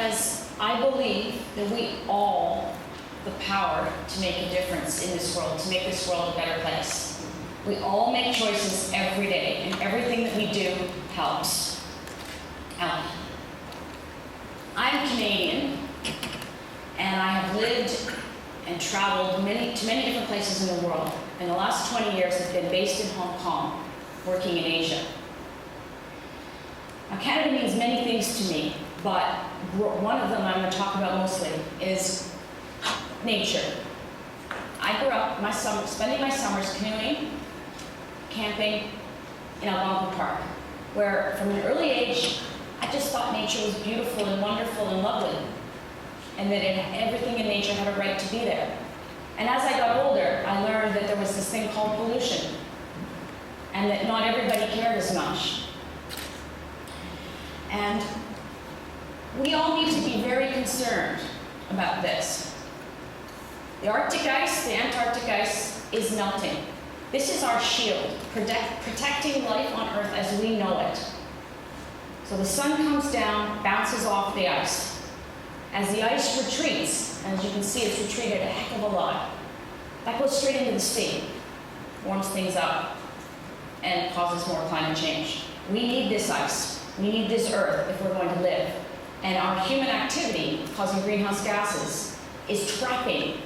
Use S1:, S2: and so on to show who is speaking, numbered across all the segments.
S1: because I believe that we all have the power to make a difference in this world, to make this world a better place. We all make choices every day, and everything that we do helps. Now, I'm Canadian, and I have lived and traveled to many different places in the world. In the last 20 years, I've been based in Hong Kong, working in Asia. Now, Canada means many things to me, but one of them I'm going to talk about mostly is nature. I grew up spending my summers canoeing, camping in Algonquin Park, where from an early age, I just thought nature was beautiful and wonderful and lovely, and that everything in nature had a right to be there. And as I got older, I learned that there was this thing called pollution, and that not everybody cared as much. And we all need to be very concerned about this. The Arctic ice, the Antarctic ice is melting. This is our shield, protecting life on Earth as we know it. So the sun comes down, bounces off the ice. As the ice retreats, and as you can see, it's retreated a heck of a lot. That goes straight into the sea, warms things up, and causes more climate change. We need this ice. We need this Earth if we're going to live. And our human activity, causing greenhouse gases, is trapping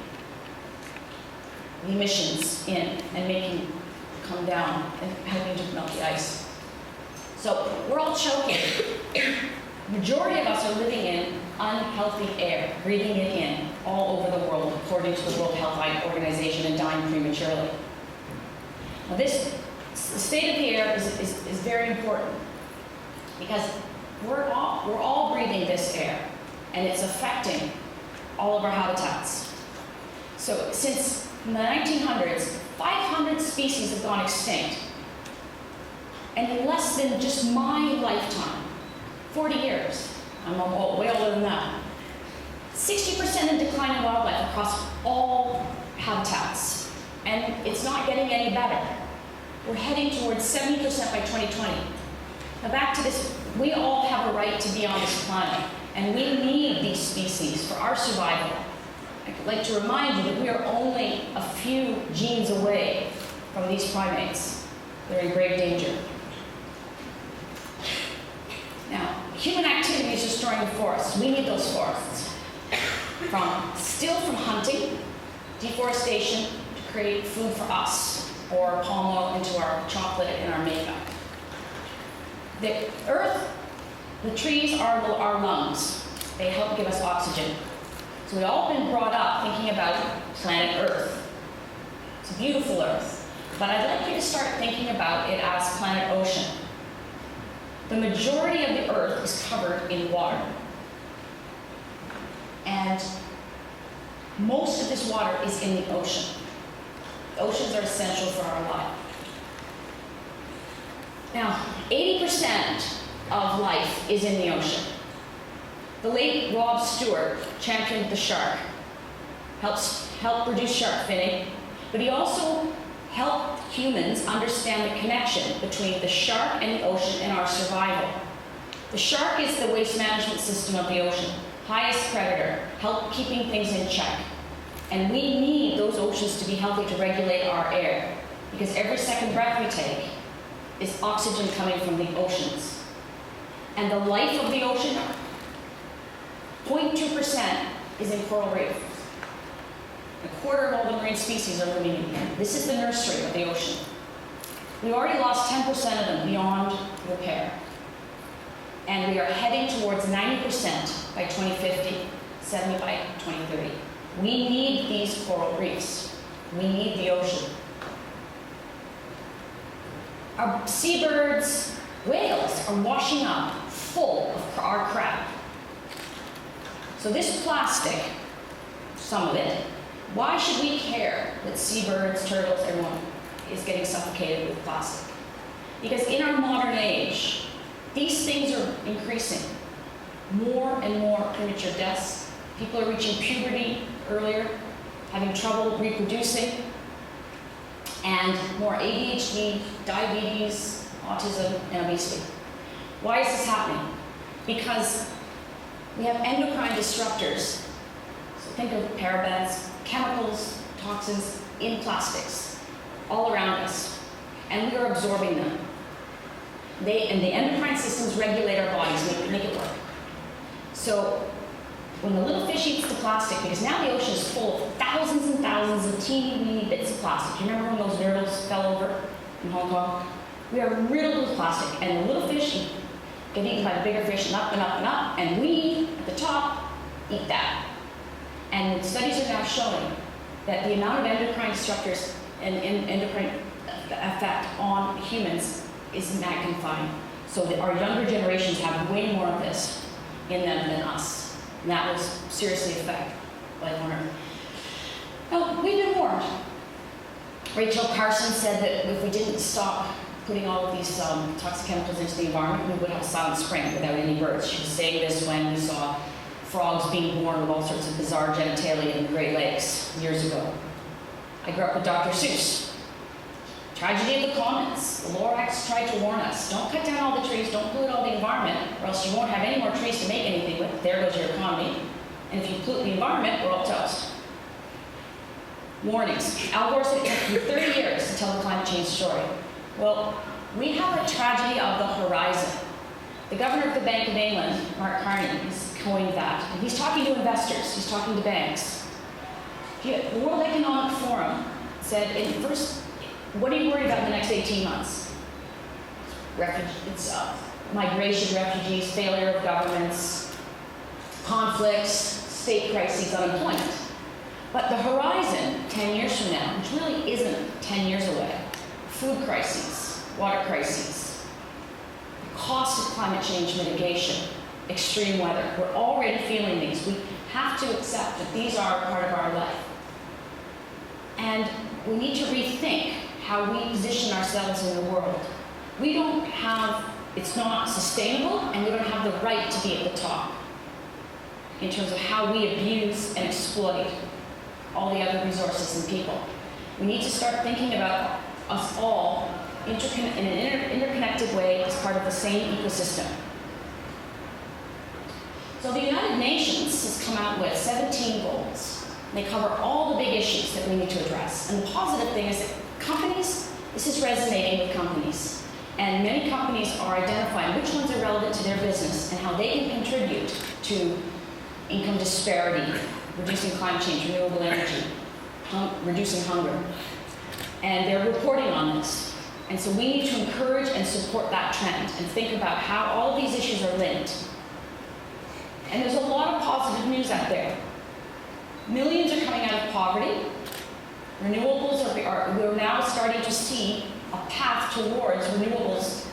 S1: the emissions in and making it come down and helping to melt the ice. So we're all choking. Majority of us are living in unhealthy air, breathing it in all over the world, according to the World Health Organization, and dying prematurely. Now the state of the air is very important, because we're all breathing this air, and it's affecting all of our habitats. So since the 1900s, 500 species have gone extinct. And in less than just my lifetime, 40 years, I'm way older than that, 60% in decline in wildlife across all habitats. And it's not getting any better. We're heading towards 70% by 2020. Now back to this, we all have a right to be on this planet, and we need these species for our survival. I'd like to remind you that we are only a few genes away from these primates. They're in grave danger. Now, human activity is destroying the forests. We need those forests. From hunting, deforestation, to create food for us, or palm oil into our chocolate and our makeup. The earth, the trees are our lungs. They help give us oxygen. So we've all been brought up thinking about planet Earth. It's a beautiful Earth. But I'd like you to start thinking about it as planet ocean. The majority of the Earth is covered in water. And most of this water is in the ocean. The oceans are essential for our life. Now, 80% of life is in the ocean. The late Rob Stewart championed the shark, helped reduce shark finning, but he also helped humans understand the connection between the shark and the ocean and our survival. The shark is the waste management system of the ocean, highest predator, help keeping things in check. And we need those oceans to be healthy to regulate our air, because every second breath we take is oxygen coming from the oceans. And the life of the ocean, 0.2% is in coral reefs. A quarter of all the marine species are living in here. This is the nursery of the ocean. We already lost 10% of them beyond repair. And we are heading towards 90% by 2050, 70 by 2030. We need these coral reefs. We need the ocean. Our seabirds, whales are washing up full of our crap. So this plastic, some of it, why should we care that seabirds, turtles, everyone is getting suffocated with plastic? Because in our modern age, these things are increasing. More and more premature deaths. People are reaching puberty earlier, having trouble reproducing, and more ADHD, diabetes, autism, and obesity. Why is this happening? Because We have endocrine disruptors. So think of parabens, chemicals, toxins in plastics all around us, and we are absorbing them. And the endocrine systems regulate our bodies, make it work. So when the little fish eats the plastic, because now the ocean is full of thousands and thousands of teeny weeny bits of plastic. You remember when those turtles fell over in Hong Kong? We are riddled with plastic, and the little fish get eaten by the bigger fish, and up and up and up, and we, at the top, eat that. And studies are now showing that the amount of endocrine disruptors and endocrine effect on humans is magnifying. So that our younger generations have way more of this in them than us. And that will seriously affect life on Earth. Now, we've been warned. Rachel Carson said that if we didn't stop putting all of these toxic chemicals into the environment, we would have a silent spring without any birds. She was saying this when we saw frogs being born with all sorts of bizarre genitalia in the Great Lakes years ago. I grew up with Dr. Seuss. Tragedy of the Commons. The Lorax tried to warn us. Don't cut down all the trees, don't pollute all the environment, or else you won't have any more trees to make anything with. There goes your economy. And if you pollute the environment, we're all toast. Warnings. Al Gore said it took 30 years to tell the climate change story. Well, we have a tragedy of the horizon. The governor of the Bank of England, Mark Carney, has coined that. And he's talking to investors, he's talking to banks. The World Economic Forum said, what are you worried about in the next 18 months? It's migration, refugees, failure of governments, conflicts, state crises, unemployment. But the horizon, 10 years from now, which really isn't 10 years away, food crises, water crises, the cost of climate change mitigation, extreme weather. We're already feeling these. We have to accept that these are part of our life. And we need to rethink how we position ourselves in the world. It's not sustainable, and we don't have the right to be at the top in terms of how we abuse and exploit all the other resources and people. We need to start thinking about us all in an interconnected way as part of the same ecosystem. So the United Nations has come out with 17 goals. They cover all the big issues that we need to address. And the positive thing is that companies, this is resonating with companies. And many companies are identifying which ones are relevant to their business and how they can contribute to income disparity, reducing climate change, renewable energy, reducing hunger. And they're reporting on this. And so we need to encourage and support that trend and think about how all of these issues are linked. And there's a lot of positive news out there. Millions are coming out of poverty. Renewables we're now starting to see a path towards renewables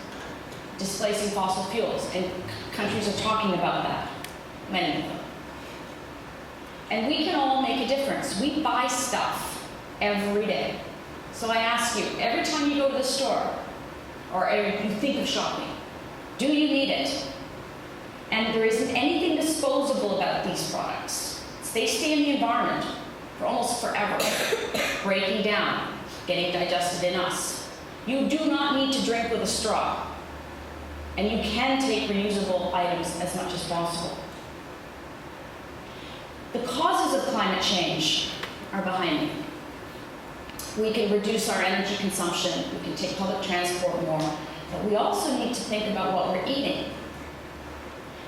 S1: displacing fossil fuels, and countries are talking about that, many of them. And we can all make a difference. We buy stuff every day. So I ask you, every time you go to the store, or you think of shopping, do you need it? And there isn't anything disposable about these products. They stay in the environment for almost forever, breaking down, getting digested in us. You do not need to drink with a straw. And you can take reusable items as much as possible. The causes of climate change are behind me. We can reduce our energy consumption, we can take public transport more, but we also need to think about what we're eating.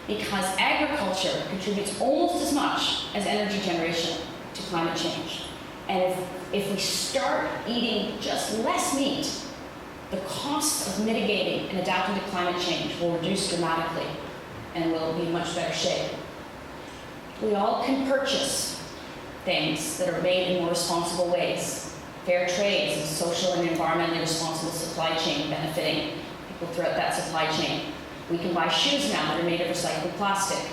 S1: Because agriculture contributes almost as much as energy generation to climate change. And if we start eating just less meat, the cost of mitigating and adapting to climate change will reduce dramatically and we'll be in much better shape. We all can purchase things that are made in more responsible ways. Fair trade is a social and environmentally responsible supply chain benefiting people throughout that supply chain. We can buy shoes now that are made of recycled plastic.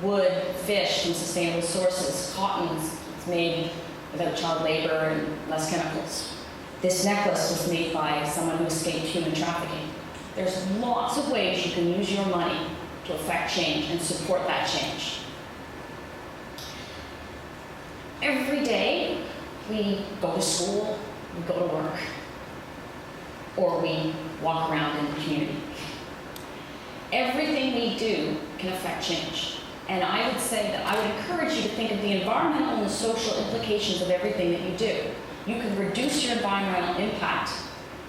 S1: Wood, fish from sustainable sources. Cotton is made without child labor and less chemicals. This necklace was made by someone who escaped human trafficking. There's lots of ways you can use your money to affect change and support that change. Every day, we go to school, we go to work, or we walk around in the community. Everything we do can affect change. And I would say that I would encourage you to think of the environmental and the social implications of everything that you do. You can reduce your environmental impact,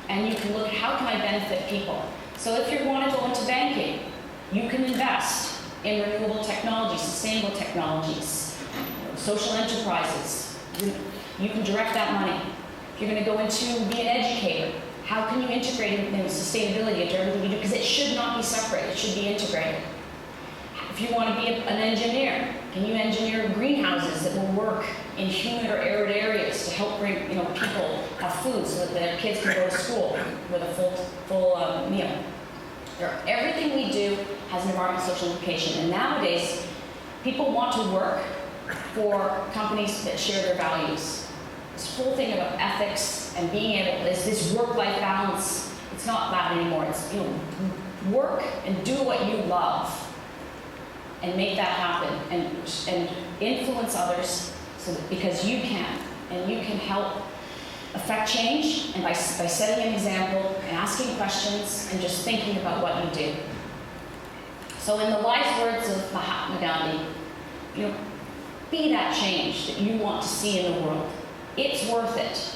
S1: and you can look at how can I benefit people. So if you want to go into banking, you can invest in renewable technologies, sustainable technologies, social enterprises. You can direct that money. If you're going to go into be an educator, how can you integrate sustainability into everything you do? Because it should not be separate, it should be integrated. If you want to be an engineer, can you engineer greenhouses that will work in humid or arid areas to help bring people have food so that their kids can go to school with a full meal? Everything we do has an environmental social implication, and nowadays people want to work for companies that share their values. This whole thing about ethics and being able, this work-life balance, it's not that anymore. It's work and do what you love and make that happen and influence others so that, because you can, and you can help affect change, and by setting an example and asking questions and just thinking about what you do. So in the wise words of Mahatma Gandhi, be that change that you want to see in the world. It's worth it.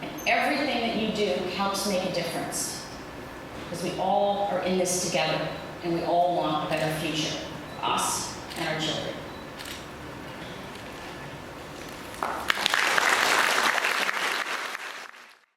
S1: And everything that you do helps make a difference. Because we all are in this together, and we all want a better future for us and our children.